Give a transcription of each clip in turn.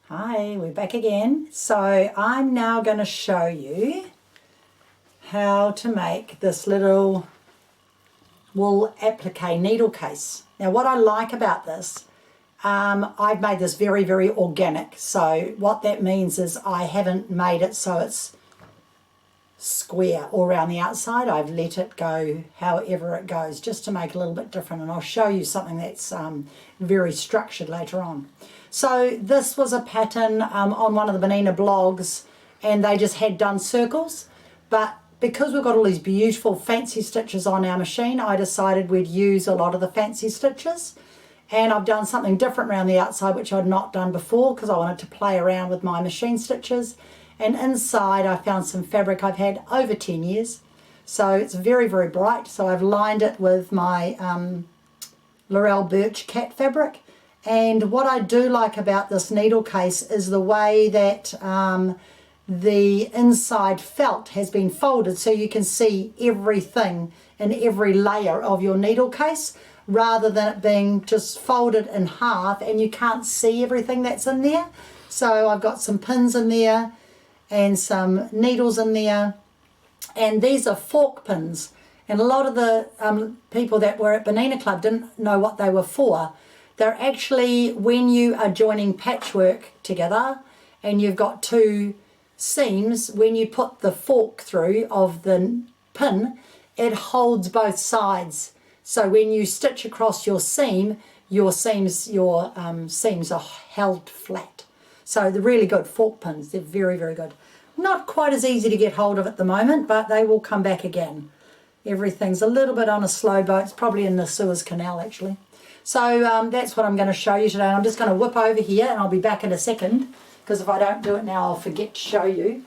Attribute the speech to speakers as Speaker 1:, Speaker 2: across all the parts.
Speaker 1: Hi, we're back again. So I'm now going to show you how to make this little wool applique needle case. Now what I like about this, I've made this very, very organic. So what that means is I haven't made it so it's square all around the outside. I've let it go however it goes just to make it a little bit different, and I'll show you something that's very structured later on. So this was a pattern on one of the Bernina blogs, and they just had done circles, but because we've got all these beautiful fancy stitches on our machine, I decided we'd use a lot of the fancy stitches, and I've done something different around the outside which I'd not done before because I wanted to play around with my machine stitches. And inside I found some fabric I've had over 10 years, so it's very, very bright. So I've lined it with my Laurel Birch cat fabric. And what I do like about this needle case is the way that the inside felt has been folded, so you can see everything in every layer of your needle case, rather than it being just folded in half and you can't see everything that's in there. So I've got some pins in there and some needles in there, and these are fork pins, and a lot of the people that were at Bernina Club didn't know what they were for. They're actually when you are joining patchwork together and you've got two seams, when you put the fork through of the pin, it holds both sides. So when you stitch across your seam, your seams are held flat. So they're really good fork pins. They're very, very good. Not quite as easy to get hold of at the moment, but they will come back again. Everything's a little bit on a slow boat. It's probably in the Suez Canal actually. So that's what I'm going to show you today. I'm just going to whip over here and I'll be back in a second, because if I don't do it now I'll forget to show you.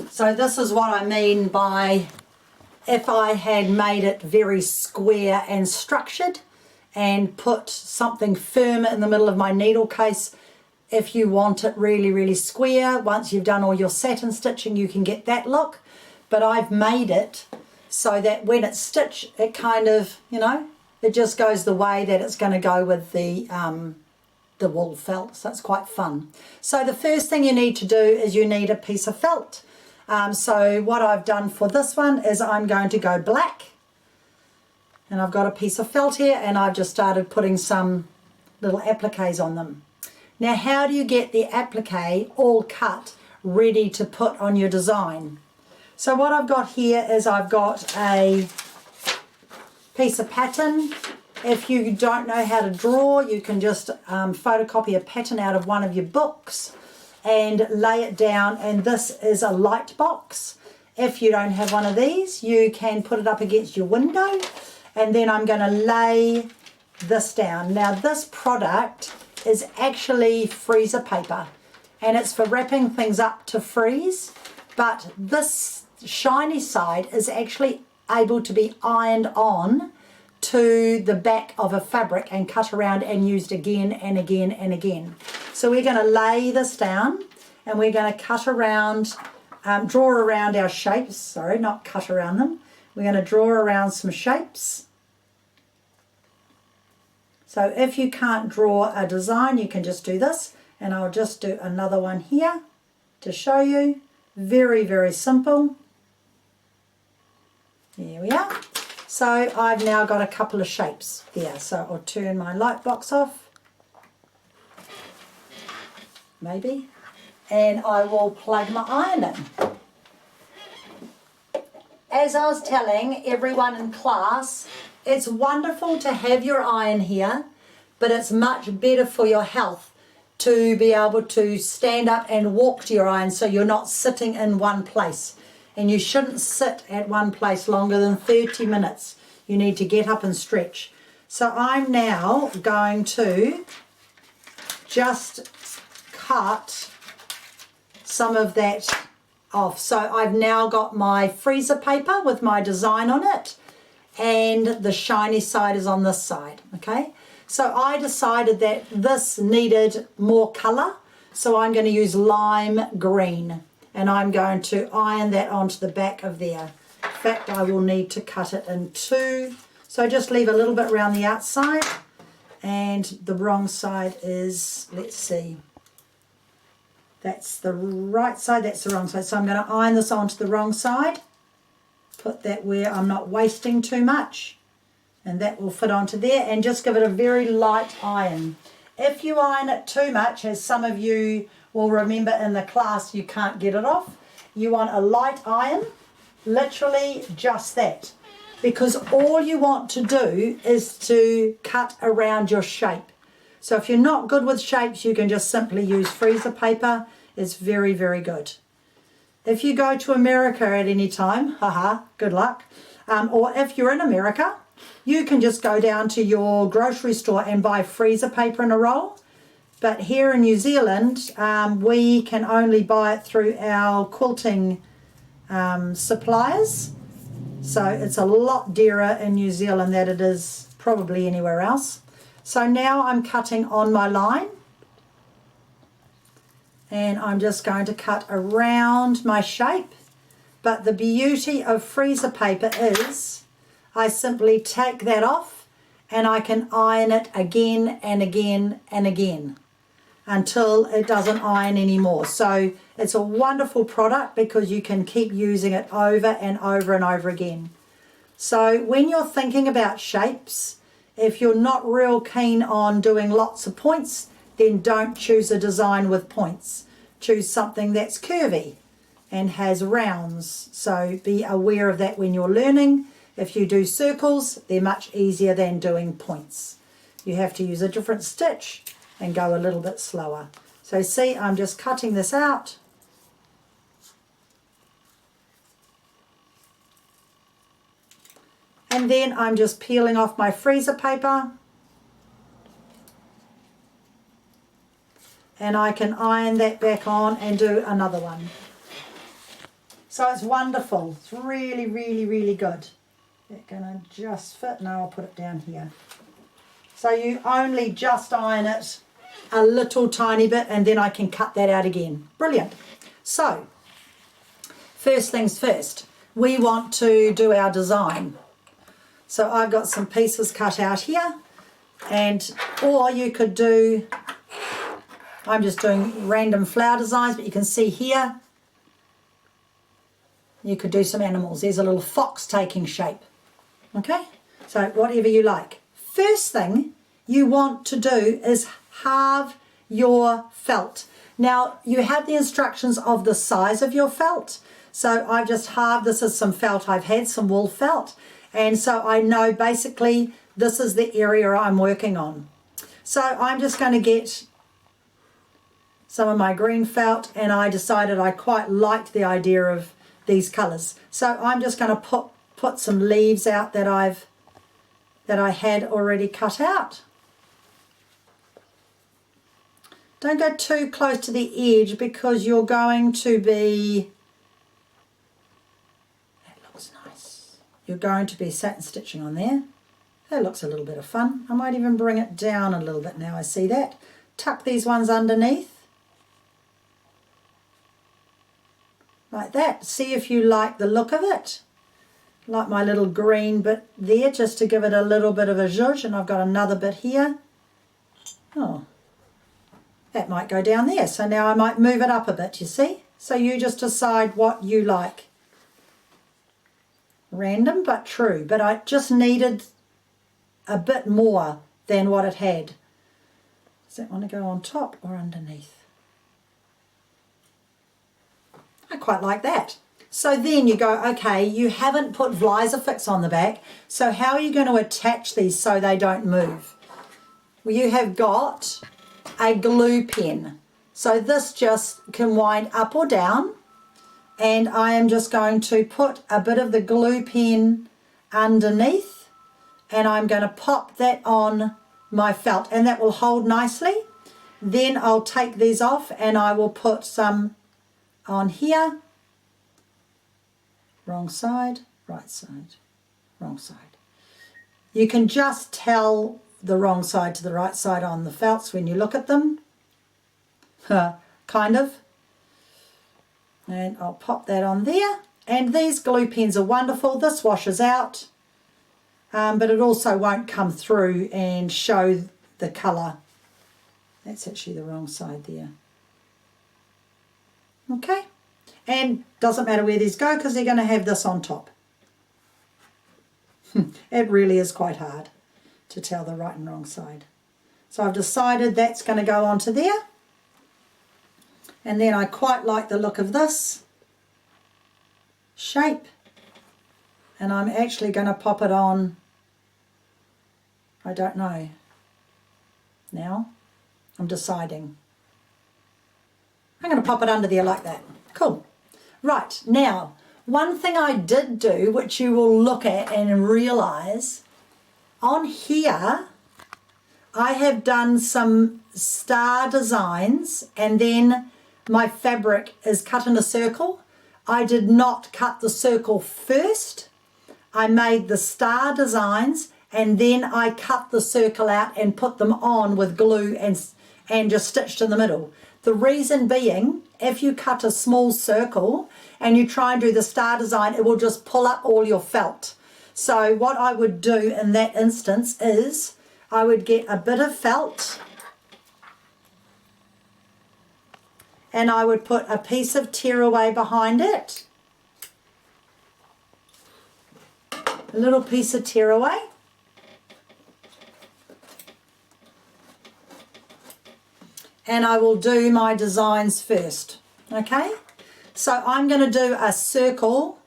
Speaker 1: So this is what I mean by if I had made it very square and structured and put something firm in the middle of my needle case. If you want it really, really square, once you've done all your satin stitching, you can get that look. But I've made it so that when it's stitched, it kind of, you know, it just goes the way that it's going to go with the wool felt. So it's quite fun. So the first thing you need to do is you need a piece of felt. So what I've done for this one is I'm going to go black. And I've got a piece of felt here, and I've just started putting some little appliques on them. Now, how do you get the applique all cut, ready to put on your design? So what I've got here is I've got a piece of pattern. If you don't know how to draw, you can just photocopy a pattern out of one of your books and lay it down, and this is a light box. If you don't have one of these, you can put it up against your window. And then I'm going to lay this down. Now this product is actually freezer paper, and it's for wrapping things up to freeze, but this shiny side is actually able to be ironed on to the back of a fabric and cut around and used again and again and again. So we're going to lay this down and we're going to cut around, draw around our shapes, sorry, not cut around them. We're going to draw around some shapes. So if you can't draw a design, you can just do this, and I'll just do another one here to show you. Very, very simple. There we are. So I've now got a couple of shapes there. So I'll turn my light box off, maybe, and I will plug my iron in. As I was telling everyone in class, it's wonderful to have your iron here, but it's much better for your health to be able to stand up and walk to your iron, so you're not sitting in one place. And you shouldn't sit at one place longer than 30 minutes. You need to get up and stretch. So I'm now going to just cut some of that off. So I've now got my freezer paper with my design on it, and the shiny side is on this side, okay? So I decided that this needed more colour, so I'm going to use lime green, and I'm going to iron that onto the back of there. In fact, I will need to cut it in two, so just leave a little bit around the outside and the wrong side is, let's see, that's the right side, that's the wrong side. So I'm going to iron this onto the wrong side, put that where I'm not wasting too much, and that will fit onto there, and just give it a very light iron. If you iron it too much, as some of you will remember in the class, you can't get it off. You want a light iron, literally just that, because all you want to do is to cut around your shape. So if you're not good with shapes, you can just simply use freezer paper. It's very, very good. If you go to America at any time, haha, good luck, or if you're in America, you can just go down to your grocery store and buy freezer paper in a roll. But here in New Zealand, we can only buy it through our quilting suppliers. So it's a lot dearer in New Zealand than it is probably anywhere else. So now I'm cutting on my line, and I'm just going to cut around my shape. But the beauty of freezer paper is I simply take that off and I can iron it again and again and again until it doesn't iron anymore. So it's a wonderful product because you can keep using it over and over and over again. So when you're thinking about shapes, if you're not real keen on doing lots of points, then don't choose a design with points. Choose something that's curvy and has rounds. So be aware of that when you're learning. If you do circles, they're much easier than doing points. You have to use a different stitch and go a little bit slower. So see, I'm just cutting this out. And then I'm just peeling off my freezer paper. And I can iron that back on and do another one. So it's wonderful. It's really, really, really good. It's going to just fit. Now I'll put it down here. So you only just iron it a little tiny bit, and then I can cut that out again. Brilliant. So first things first, we want to do our design. So I've got some pieces cut out here, and or you could do, I'm just doing random flower designs, but you can see here you could do some animals. There's a little fox taking shape. Okay, so whatever you like. First thing you want to do is halve your felt. Now you have the instructions of the size of your felt, so I've just halved. This is some felt I've had, some wool felt, and so I know basically this is the area I'm working on. So I'm just going to get some of my green felt, and I decided I quite liked the idea of these colours. So I'm just going to put some leaves out that I had already cut out. Don't go too close to the edge because you're going to be, that looks nice. You're going to be satin stitching on there. That looks a little bit of fun. I might even bring it down a little bit now I see that. Tuck these ones underneath. Like that. See if you like the look of it. Like my little green bit there, just to give it a little bit of a zhuzh, and I've got another bit here. Oh, that might go down there. So now I might move it up a bit, you see? So you just decide what you like. Random but true, but I just needed a bit more than what it had. Does that want to go on top or underneath? I quite like that. So then you go, okay, you haven't put Vlisafix on the back, so how are you going to attach these so they don't move? Well, you have got a glue pen. So this just can wind up or down, and I am just going to put a bit of the glue pen underneath, and I'm going to pop that on my felt, and that will hold nicely. Then I'll take these off and I will put some on here. Wrong side, right side, wrong side. You can just tell the wrong side to the right side on the felts when you look at them. Kind of. And I'll pop that on there. And these glue pens are wonderful. This washes out, but it also won't come through and show the colour. That's actually the wrong side there. Okay, and doesn't matter where these go because they're going to have this on top. It really is quite hard to tell the right and wrong side. So I've decided that's going to go onto there. And then I quite like the look of this shape. And I'm actually going to pop it on, I don't know. Now, I'm deciding. I'm going to pop it under there like that. Cool. Right, now, one thing I did do, which you will look at and realise, on here, I have done some star designs and then my fabric is cut in a circle. I did not cut the circle first. I made the star designs and then I cut the circle out and put them on with glue and just stitched in the middle. The reason being, if you cut a small circle and you try and do the star design, it will just pull up all your felt. So what I would do in that instance is I would get a bit of felt and I would put a piece of tearaway behind it. A little piece of tearaway. And I will do my designs first, okay? So I'm going to do a circle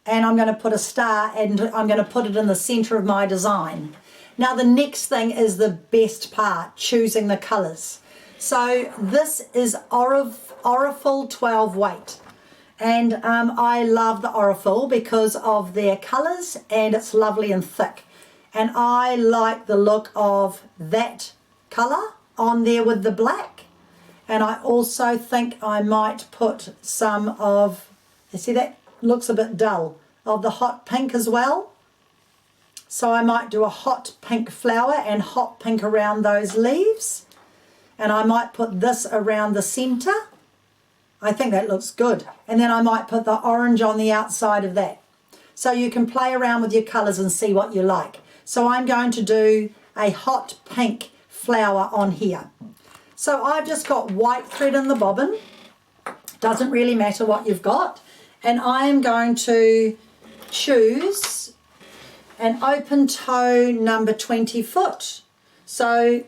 Speaker 1: and I'm going to put a star and I'm going to put it in the center of my design. Now the next thing is the best part, choosing the colours. So this is Aurifil 12 weight. And I love the Aurifil because of their colours and it's lovely and thick. And I like the look of that colour on there with the black. And I also think I might put some of, you see that looks a bit dull, of the hot pink as well. So I might do a hot pink flower and hot pink around those leaves. And I might put this around the centre. I think that looks good. And then I might put the orange on the outside of that. So you can play around with your colours and see what you like. So I'm going to do a hot pink flower on here. So I've just got white thread in the bobbin. Doesn't really matter what you've got. And I am going to choose an open toe number 20 foot. So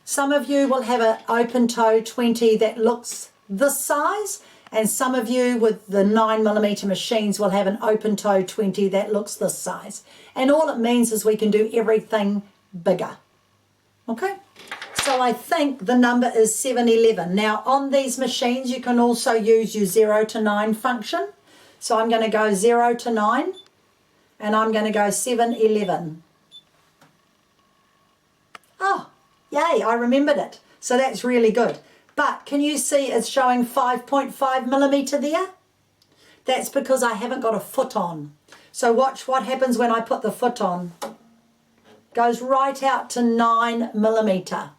Speaker 1: some of you will have an open toe 20 that looks this size, and some of you with the 9mm machines will have an open toe 20 that looks this size. And all it means is we can do everything bigger. Okay? So I think the number is 711. Now on these machines you can also use your 0 to 9 function. So I'm going to go 0 to 9 and I'm going to go 711. Oh, yay, I remembered it. So that's really good. But can you see it's showing 5.5mm there? That's because I haven't got a foot on. So watch what happens when I put the foot on. Goes right out to 9mm.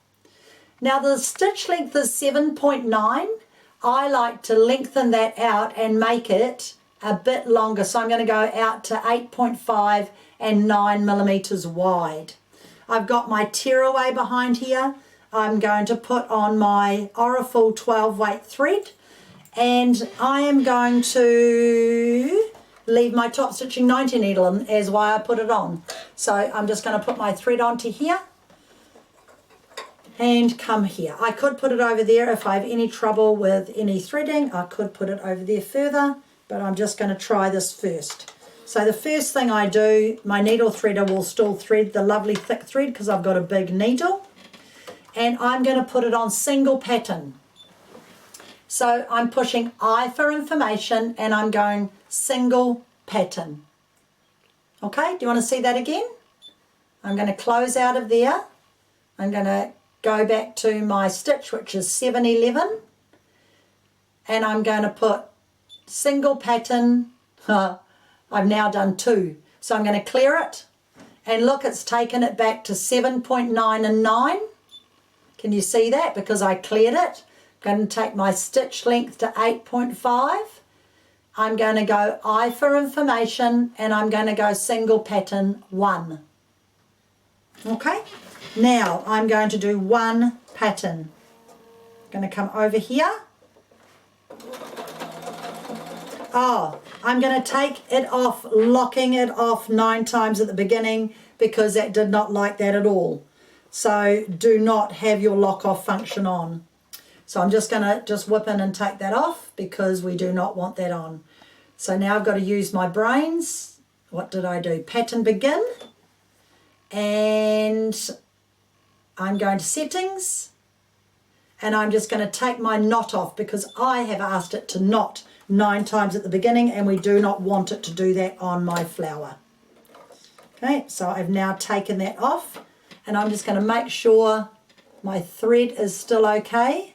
Speaker 1: Now the stitch length is 7.9. I like to lengthen that out and make it a bit longer. So I'm going to go out to 8.5 and 9mm wide. I've got my tearaway behind here. I'm going to put on my Aurifil 12 weight thread and I am going to leave my top stitching 90 needle in as why I put it on. So I'm just going to put my thread onto here and come here. I could put it over there if I have any trouble with any threading. I could put it over there further, but I'm just going to try this first. So the first thing I do, my needle threader will still thread the lovely thick thread because I've got a big needle. And I'm going to put it on single pattern. So I'm pushing I for information and I'm going single pattern. Okay, do you want to see that again? I'm going to close out of there. I'm going to go back to my stitch, which is 711. And I'm going to put single pattern. I've now done 2. So I'm going to clear it. And look, it's taken it back to 7.9 and 9. Can you see that? Because I cleared it. I'm going to take my stitch length to 8.5. I'm going to go I for information and I'm going to go single pattern 1. Okay? Now I'm going to do one pattern. I'm going to come over here. Oh, I'm going to take it off, locking it off 9 times at the beginning because that did not like that at all. So do not have your lock off function on. So I'm just going to just whip in and take that off because we do not want that on. So now I've got to use my brains. What did I do? Pattern begin. And I'm going to settings. And I'm just going to take my knot off because I have asked it to knot 9 times at the beginning and we do not want it to do that on my flower. Okay, so I've now taken that off and I'm just going to make sure my thread is still okay.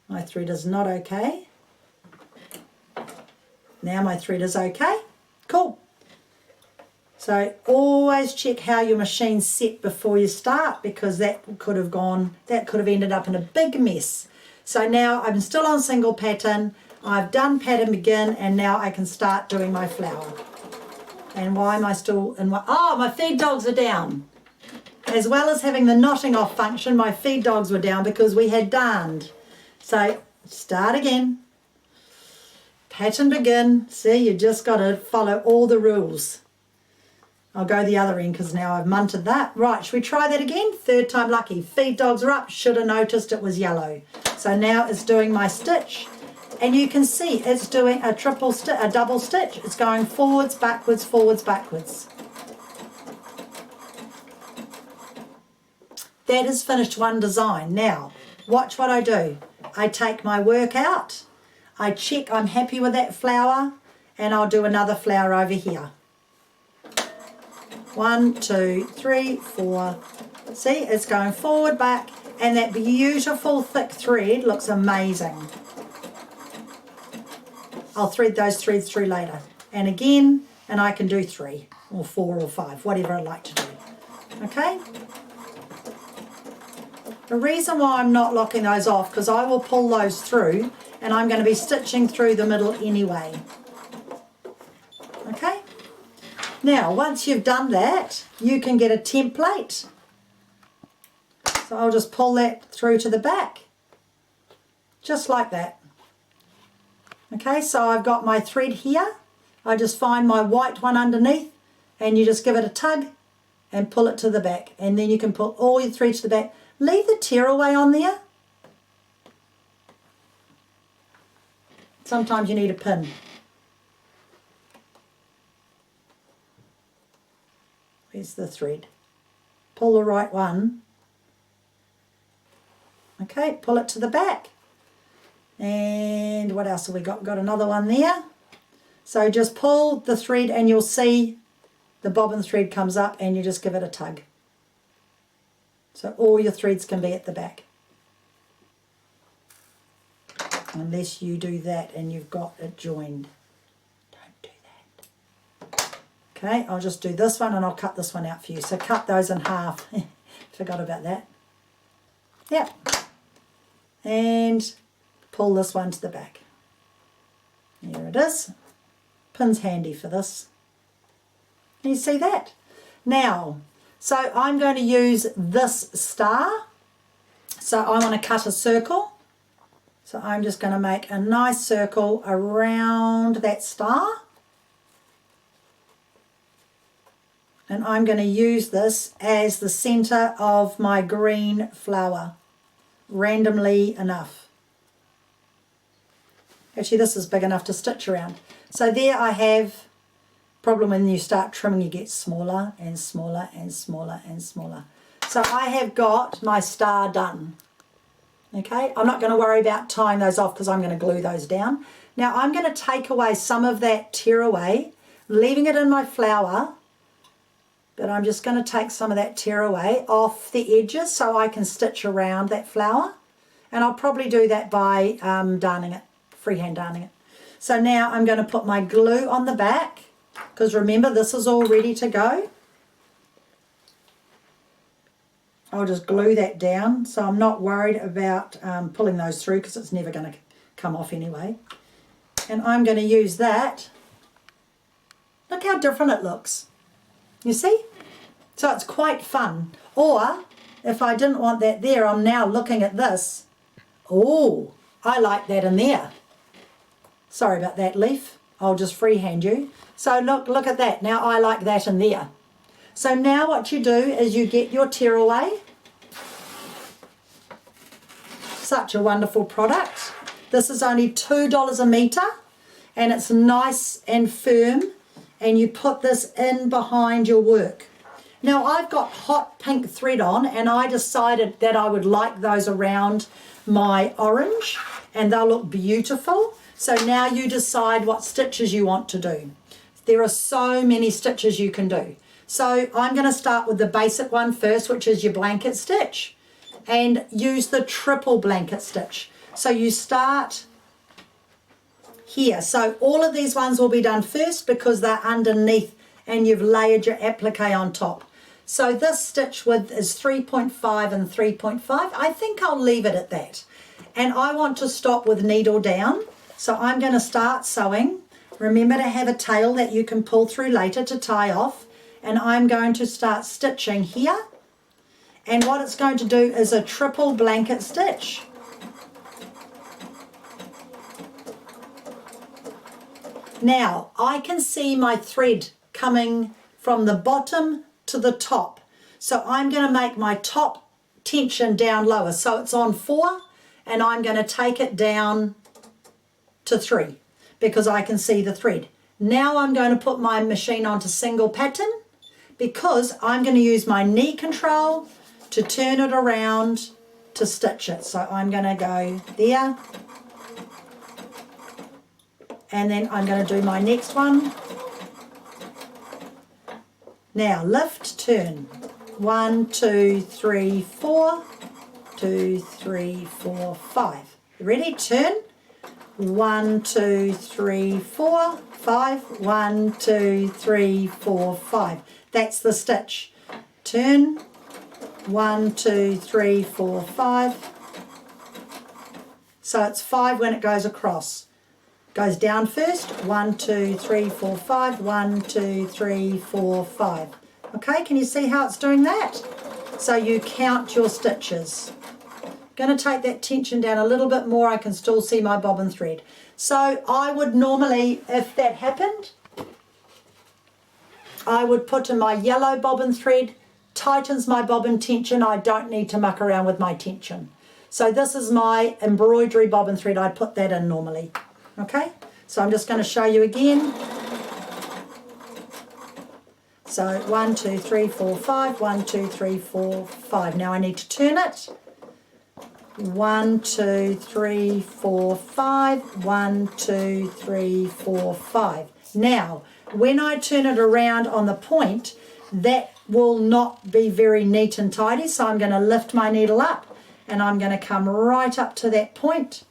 Speaker 1: My thread is not okay. Now my thread is okay. Cool. So always check how your machine's set before you start because that could have ended up in a big mess. So now I'm still on single pattern. I've done pattern begin and now I can start doing my flower. And why am I still in my feed dogs are down. As well as having the knotting off function, my feed dogs were down because we had darned. So start again. Pattern begin. See, you just got to follow all the rules. I'll go the other end because now I've munted that. Right, should we try that again? 3rd time lucky. Feed dogs are up. Should have noticed it was yellow. So now it's doing my stitch. And you can see it's doing a double stitch. It's going forwards, backwards, forwards, backwards. That has finished one design. Now, watch what I do. I take my work out. I check I'm happy with that flower. And I'll do another flower over here. 1, 2, 3, 4. See, it's going forward, back. And that beautiful thick thread looks amazing. I'll thread those threads through later. And again, and I can do 3 or 4 or 5, whatever I like to do. Okay? The reason why I'm not locking those off, because I will pull those through and I'm going to be stitching through the middle anyway. Okay? Now, once you've done that, you can get a template. So I'll just pull that through to the back. Just like that. Okay, so I've got my thread here. I just find my white one underneath and you just give it a tug and pull it to the back. And then you can pull all your threads to the back. Leave the tearaway on there. Sometimes you need a pin. Where's the thread? Pull the right one. Okay, pull it to the back. And what else have we got? We've got another one there. So just pull the thread and you'll see the bobbin thread comes up and you just give it a tug. So all your threads can be at the back. Unless you do that and you've got it joined. Don't do that. Okay, I'll just do this one and I'll cut this one out for you. So cut those in half. Forgot about that. Yep. And pull this one to the back. Here it is. Pin's handy for this. Can you see that? Now, so I'm going to use this star. So I want to cut a circle. So I'm just going to make a nice circle around that star. And I'm going to use this as the center of my green flower, randomly enough. Actually, this is big enough to stitch around. So there I have, problem when you start trimming, you get smaller and smaller and smaller and smaller. So I have got my star done. Okay, I'm not going to worry about tying those off because I'm going to glue those down. Now I'm going to take away some of that tear away, leaving it in my flower, but I'm just going to take some of that tear away off the edges so I can stitch around that flower. And I'll probably do that by darning it, freehand darning it. So now I'm going to put my glue on the back, because remember this is all ready to go. I'll just glue that down, so I'm not worried about pulling those through because it's never going to come off anyway. And I'm going to use that. Look how different it looks. You see? So it's quite fun. Or if I didn't want that there, I'm now looking at this. Oh, I like that in there. Sorry about that, leaf. I'll just freehand you. So look at that. Now I like that in there. So now what you do is you get your tearaway. Such a wonderful product. This is only $2 a metre and it's nice and firm, and you put this in behind your work. Now I've got hot pink thread on and I decided that I would like those around my orange and they'll look beautiful. So now you decide what stitches you want to do. There are so many stitches you can do. So I'm going to start with the basic one first, which is your blanket stitch, and use the triple blanket stitch. So you start here. So all of these ones will be done first because they're underneath and you've layered your applique on top. So this stitch width is 3.5 and 3.5. I think I'll leave it at that. And I want to stop with needle down. So I'm going to start sewing. Remember to have a tail that you can pull through later to tie off. And I'm going to start stitching here. And what it's going to do is a triple blanket stitch. Now I can see my thread coming from the bottom to the top. So I'm going to make my top tension down lower. So it's on 4 and I'm going to take it down to 3 because I can see the thread. Now I'm going to put my machine onto single pattern because I'm going to use my knee control to turn it around to stitch it. So I'm going to go there and then I'm going to do my next one. Now lift, turn. 1, 2, 3, 4, 2, 3, 4, 5. Ready? Turn. 1, 2, 3, 4, 5. 1, 2, 3, 4, 5. That's the stitch. Turn. 1, 2, 3, 4, 5. So it's 5 when it goes across. Goes down first. 1, 2, 3, 4, 5. 1, 2, 3, 4, 5. Okay, can you see how it's doing that? So you count your stitches. Going to take that tension down a little bit more. I can still see my bobbin thread. So I would normally, if that happened, I would put in my yellow bobbin thread, tightens my bobbin tension. I don't need to muck around with my tension. So this is my embroidery bobbin thread. I'd put that in normally. Okay, so I'm just going to show you again. So 1, 2, 3, 4, 5. 1, 2, 3, 4, 5. Now I need to turn it. 1, 2, 3, 4, 5. 1, 2, 3, 4, 5. Now, when I turn it around on the point, that will not be very neat and tidy. So I'm going to lift my needle up and I'm going to come right up to that point.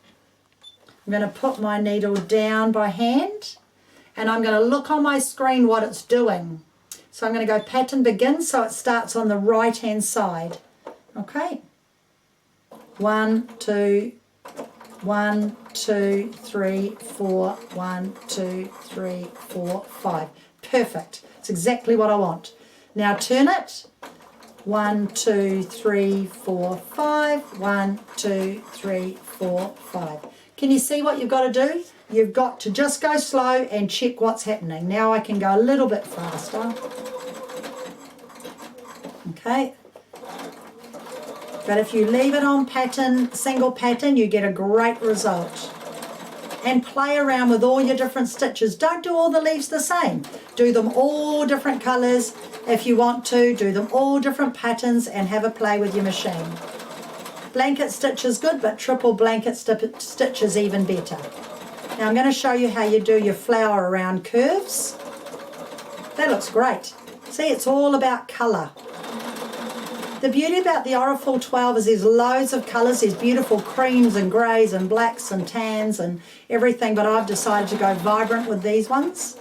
Speaker 1: I'm going to put my needle down by hand and I'm going to look on my screen what it's doing. So I'm going to go pattern begin, so it starts on the right hand side. Okay. 1, 2, 1, 2, 3, 4, 1, 2, 3, 4, 5. Perfect. It's exactly what I want. Now turn it. 1, 2, 3, 4, 5. 1, 2, 3, 4, 5. Can you see what you've got to do? You've got to just go slow and check what's happening. Now I can go a little bit faster. Okay. But if you leave it on pattern, single pattern, you get a great result. And play around with all your different stitches. Don't do all the leaves the same. Do them all different colours if you want to. Do them all different patterns and have a play with your machine. Blanket stitch is good, but triple blanket stitch is even better. Now I'm going to show you how you do your flower around curves. That looks great. See, it's all about colour. The beauty about the Aurifil 12 is there's loads of colours. There's beautiful creams and greys and blacks and tans and everything, but I've decided to go vibrant with these ones.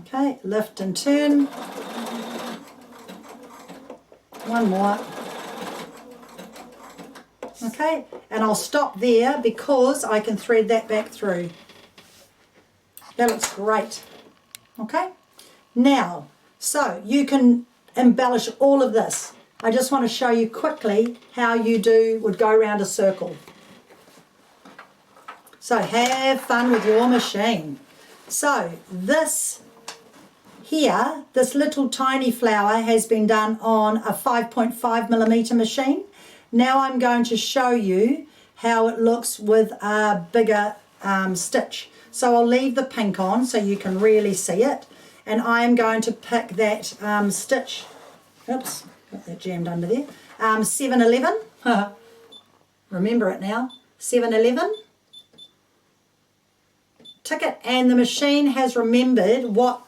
Speaker 1: Okay, lift and turn. One more. Okay, and I'll stop there because I can thread that back through. That looks great. Okay, now So you can embellish all of this. I just want to show you quickly how you would go around a circle. So have fun with your machine. So this here, this little tiny flower has been done on a 5.5mm machine. Now I'm going to show you how it looks with a bigger stitch. So I'll leave the pink on so you can really see it. And I am going to pick that stitch. Oops, got that jammed under there. 711. Remember it now. 711. Tick it, and the machine has remembered what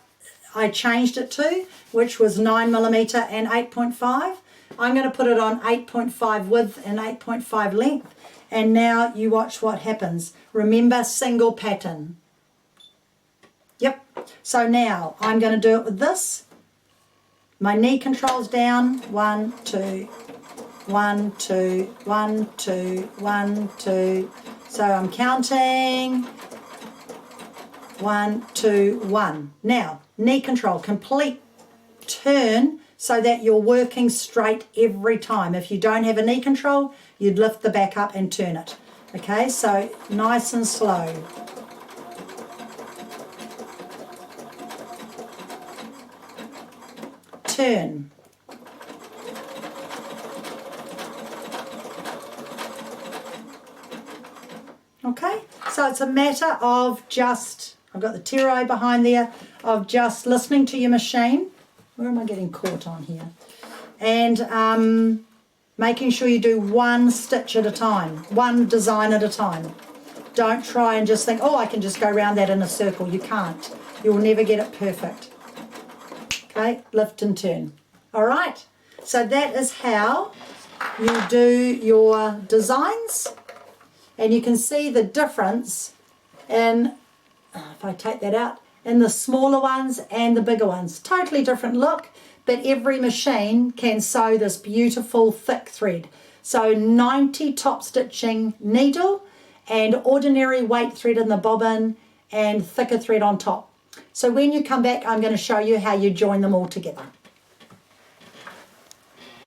Speaker 1: I changed it to, which was 9mm and 8.5. I'm going to put it on 8.5 width and 8.5 length. And now you watch what happens. Remember, single pattern. Yep. So now I'm going to do it with this. My knee control's down. 1, 2, 1, 2, 1, 2, 1, 2. So I'm counting. 1, 2, 1. Now, knee control, complete turn so that you're working straight every time. If you don't have a knee control, you'd lift the back up and turn it. Okay, so nice and slow. Turn. Okay, so it's a matter of just, I've got the tiro behind there, of just listening to your machine. Where am I getting caught on here? And making sure you do one stitch at a time, one design at a time. Don't try and just think, oh, I can just go around that in a circle. You can't. You'll never get it perfect. Okay, lift and turn. All right, so that is how you do your designs. And you can see the difference in, if I take that out, in the smaller ones and the bigger ones. Totally different look, but every machine can sew this beautiful thick thread. So 90 top stitching needle and ordinary weight thread in the bobbin and thicker thread on top. So when you come back, I'm going to show you how you join them all together.